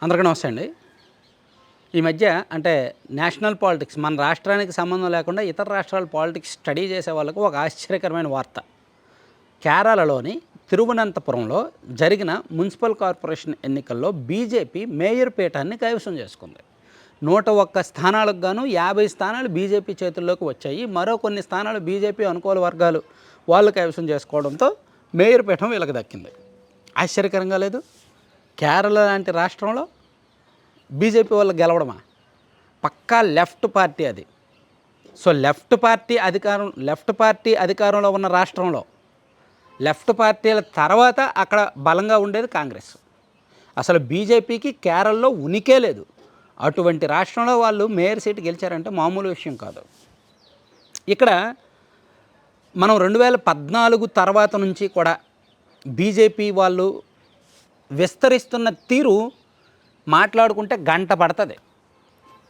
అందరికీ నమస్తే అండి. ఈ మధ్య అంటే నేషనల్ పాలిటిక్స్ మన రాష్ట్రానికి సంబంధం లేకుండా ఇతర రాష్ట్రాల పాలిటిక్స్ స్టడీ చేసే వాళ్ళకు ఒక ఆశ్చర్యకరమైన వార్త. కేరళలోని తిరువనంతపురంలో జరిగిన మున్సిపల్ కార్పొరేషన్ ఎన్నికల్లో బీజేపీ మేయర్ పీఠాన్ని కైవసం చేసుకుంది. 101 స్థానాలకు గాను 50 స్థానాలు బీజేపీ చేతుల్లోకి వచ్చాయి. మరో కొన్ని స్థానాలు బీజేపీ అనుకూల వర్గాలు వాళ్ళు కైవసం చేసుకోవడంతో మేయర్ పీఠం వీళ్ళకి దక్కింది. ఆశ్చర్యకరంగా లేదు? కేరళ లాంటి రాష్ట్రంలో బీజేపీ వాళ్ళు గెలవడమా? పక్కా లెఫ్ట్ పార్టీ అది. సో లెఫ్ట్ పార్టీ అధికారంలో ఉన్న రాష్ట్రంలో లెఫ్ట్ పార్టీల తర్వాత అక్కడ బలంగా ఉండేది కాంగ్రెస్. అసలు బీజేపీకి కేరళలో ఉనికే లేదు. అటువంటి రాష్ట్రంలో వాళ్ళు మేయర్ సీటు గెలిచారంటే మామూలు విషయం కాదు. ఇక్కడ మనం 2014 తర్వాత నుంచి కూడా బీజేపీ వాళ్ళు విస్తరిస్తున్న తీరు మాట్లాడుకుంటే గంట పడుతుంది.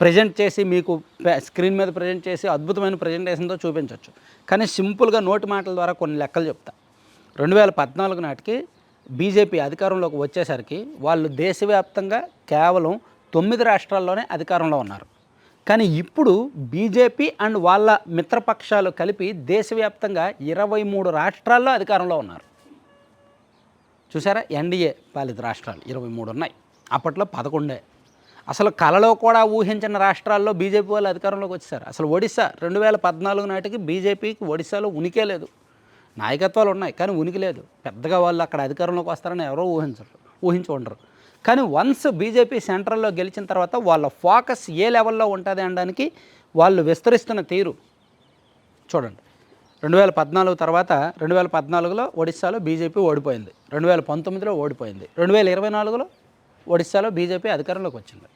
ప్రజెంట్ చేసి మీకు స్క్రీన్ మీద ప్రజెంట్ చేసి అద్భుతమైన ప్రజెంటేషన్తో చూపించవచ్చు. కానీ సింపుల్గా నోటి మాటల ద్వారా కొన్ని లెక్కలు చెప్తా. 2014 నాటికి బీజేపీ అధికారంలోకి వచ్చేసరికి వాళ్ళు దేశవ్యాప్తంగా కేవలం 9 రాష్ట్రాల్లోనే అధికారంలో ఉన్నారు. కానీ ఇప్పుడు బీజేపీ అండ్ వాళ్ళ మిత్రపక్షాలు కలిపి దేశవ్యాప్తంగా 23 రాష్ట్రాల్లో అధికారంలో ఉన్నారు. చూసారా? ఎన్డీఏ పాలిత రాష్ట్రాలు 23 ఉన్నాయి. అప్పట్లో 11. అసలు కలలో కూడా ఊహించిన రాష్ట్రాల్లో బీజేపీ వాళ్ళు అధికారంలోకి వచ్చేసారు. అసలు ఒడిశా 2014 నాటికి బీజేపీకి ఒడిశాలో ఉనికే లేదు. నాయకత్వాలు ఉన్నాయి కానీ ఉనికి లేదు. పెద్దగా వాళ్ళు అక్కడ అధికారంలోకి వస్తారని ఎవరో ఊహించి ఉండరు. కానీ వన్స్ బీజేపీ సెంట్రల్లో గెలిచిన తర్వాత వాళ్ళ ఫోకస్ ఏ లెవెల్లో ఉంటుంది అనడానికి వాళ్ళు విస్తరిస్తున్న తీరు చూడండి. 2014 తర్వాత 2014లో ఒడిశాలో బీజేపీ ఓడిపోయింది. 2019లో ఓడిపోయింది. 2024లో ఒడిశాలో బీజేపీ అధికారంలోకి వచ్చింది.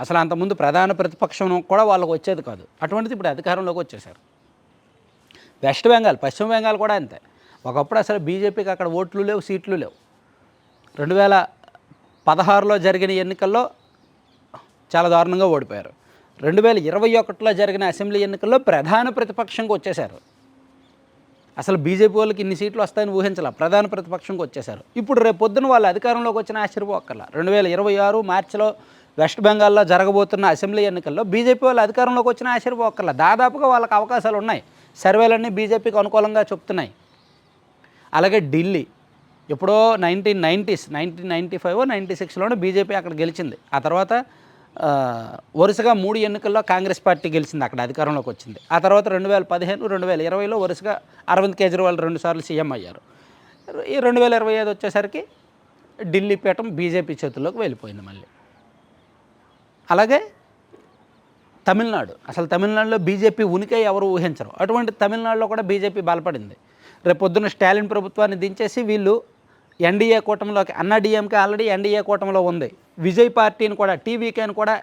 అసలు అంతకుముందు ప్రధాన ప్రతిపక్షం కూడా వాళ్ళకి వచ్చేది కాదు. అటువంటిది ఇప్పుడు అధికారంలోకి వచ్చేసారు. వెస్ట్ బెంగాల్, పశ్చిమ బెంగాల్ కూడా అంతే. ఒకప్పుడు అసలు బీజేపీకి అక్కడ ఓట్లు లేవు, సీట్లు లేవు. 2016లో జరిగిన ఎన్నికల్లో చాలా దారుణంగా ఓడిపోయారు. 2021లో జరిగిన అసెంబ్లీ ఎన్నికల్లో ప్రధాన ప్రతిపక్షంకి వచ్చేశారు. అసలు బీజేపీ వాళ్ళకి ఇన్ని సీట్లు వస్తాయని ఊహించాల, ప్రధాన ప్రతిపక్షంకి వచ్చేశారు. ఇప్పుడు రేపు పొద్దున వాళ్ళు అధికారంలోకి వచ్చిన ఆశ్చర్యపోక్కర్లా. 2026 మార్చిలో వెస్ట్ బెంగాల్లో జరగబోతున్న అసెంబ్లీ ఎన్నికల్లో బీజేపీ వాళ్ళు అధికారంలోకి వచ్చిన ఆశ్చర్యపోక్కర్లా. దాదాపుగా వాళ్ళకి అవకాశాలు ఉన్నాయి. సర్వేలన్నీ బీజేపీకి అనుకూలంగా చెప్తున్నాయి. అలాగే ఢిల్లీ ఎప్పుడో 1995 96లోనే బీజేపీ అక్కడ గెలిచింది. ఆ తర్వాత వరుసగా 3 ఎన్నికల్లో కాంగ్రెస్ పార్టీ గెలిచింది, అక్కడ అధికారంలోకి వచ్చింది. ఆ తర్వాత 2015, 2020లో వరుసగా అరవింద్ కేజ్రీవాల్ 2 సార్లు సీఎం అయ్యారు. ఈ 2025 వచ్చేసరికి ఢిల్లీ పీఠం బీజేపీ చేతుల్లోకి వెళ్ళిపోయింది మళ్ళీ. అలాగే తమిళనాడు, అసలు తమిళనాడులో బీజేపీ ఉనికి ఎవరు ఊహించరు. అటువంటి తమిళనాడులో కూడా బీజేపీ బలపడింది. రేపు పొద్దున్న స్టాలిన్ ప్రభుత్వాన్ని దించేసి వీళ్ళు ఎన్డీఏ కూటమిలోకి, అన్నాడీఎంకే ఆల్రెడీ ఎన్డీఏ కూటమిలో ఉంది, విజయ్ పార్టీని కూడా, టీవీకేని కూడా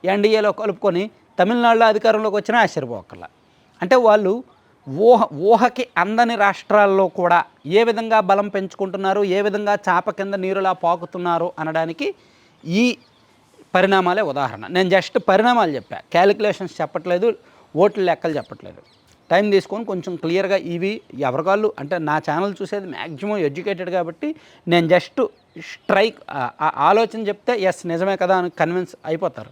ఎన్డీఏలో కలుపుకొని తమిళనాడులో అధికారంలోకి వచ్చినా ఆశ్చర్యపోకర్లా. అంటే వాళ్ళు ఊహకి అందని రాష్ట్రాల్లో కూడా ఏ విధంగా బలం పెంచుకుంటున్నారు, ఏ విధంగా చాప కింద నీరులా పాకుతున్నారు అనడానికి ఈ పరిణామాలే ఉదాహరణ. నేను జస్ట్ పరిణామాలు చెప్పా, క్యాలిక్యులేషన్స్ చెప్పట్లేదు, ఓట్ల లెక్కలు చెప్పట్లేదు. టైం తీసుకొని కొంచెం క్లియర్గా ఇవి ఎవరికాళ్ళు, అంటే నా ఛానల్ చూసేది మ్యాక్సిమం ఎడ్యుకేటెడ్ కాబట్టి నేను జస్ట్ స్ట్రైక్ ఆలోచన చెప్తే ఎస్ నిజమే కదా అని కన్విన్స్ అయిపోతారు.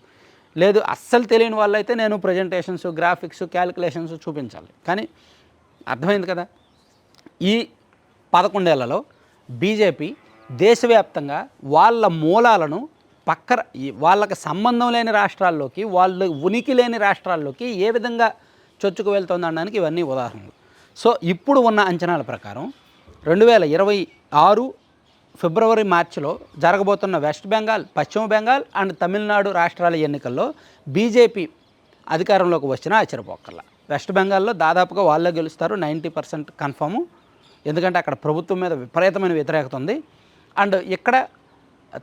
లేదు అస్సలు తెలియని వాళ్ళైతే నేను ప్రజెంటేషన్స్, గ్రాఫిక్స్, క్యాలిక్యులేషన్స్ చూపించాలి. కానీ అర్థమైంది కదా? ఈ 11 ఏళ్లలో బీజేపీ దేశవ్యాప్తంగా వాళ్ళ మూలాలను వాళ్ళకి సంబంధం లేని రాష్ట్రాల్లోకి, వాళ్ళు ఉనికి లేని రాష్ట్రాల్లోకి ఏ విధంగా చొచ్చుకు వెళ్తుంది అనడానికి ఇవన్నీ ఉదాహరణలు. సో ఇప్పుడు ఉన్న అంచనాల ప్రకారం 2026 ఫిబ్రవరి మార్చిలో జరగబోతున్న వెస్ట్ బెంగాల్, పశ్చిమ బెంగాల్ అండ్ తమిళనాడు రాష్ట్రాల ఎన్నికల్లో బీజేపీ అధికారంలోకి వచ్చినా ఆశ్చర్యపోకర్లా. వెస్ట్ బెంగాల్లో దాదాపుగా వాళ్ళే గెలుస్తారు, 90% కన్ఫర్ము. ఎందుకంటే అక్కడ ప్రభుత్వం మీద విపరీతమైన వ్యతిరేకత ఉంది. అండ్ ఇక్కడ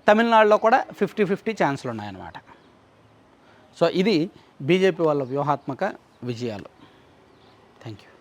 తమిళనాడులో కూడా 50-50 ఛాన్సులు ఉన్నాయన్నమాట. సో ఇది బీజేపీ వాళ్ళ వ్యూహాత్మక విజయాలు. Thank you.